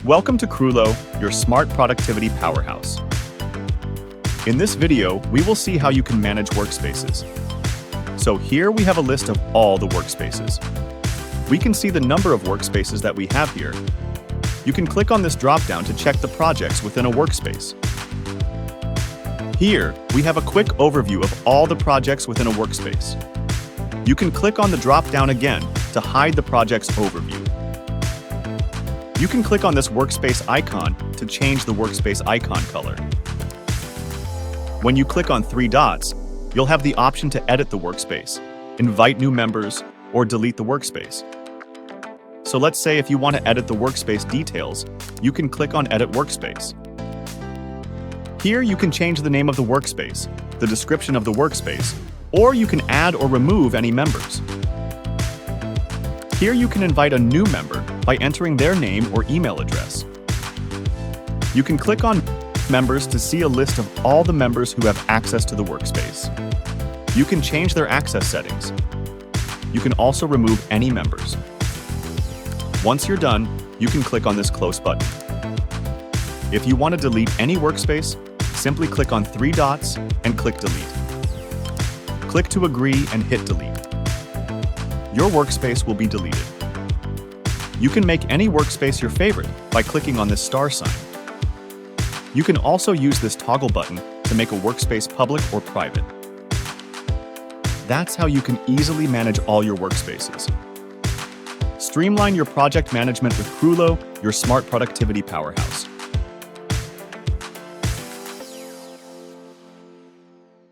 Welcome to Kroolo, your smart productivity powerhouse. In this video, we will see how you can manage workspaces. So here we have a list of all the workspaces. We can see the number of workspaces that we have here. You can click on this drop-down to check the projects within a workspace. Here, we have a quick overview of all the projects within a workspace. You can click on the drop-down again to hide the project's overview. You can click on this workspace icon to change the workspace icon color. When you click on three dots, you'll have the option to edit the workspace, invite new members, or delete the workspace. So let's say if you want to edit the workspace details, you can click on Edit Workspace. Here you can change the name of the workspace, the description of the workspace, or you can add or remove any members. Here you can invite a new member by entering their name or email address. You can click on Members to see a list of all the members who have access to the workspace. You can change their access settings. You can also remove any members. Once you're done, you can click on this Close button. If you want to delete any workspace, simply click on three dots and click Delete. Click to agree and hit Delete. Your workspace will be deleted. You can make any workspace your favorite by clicking on this star sign. You can also use this toggle button to make a workspace public or private. That's how you can easily manage all your workspaces. Streamline your project management with Kroolo, your smart productivity powerhouse.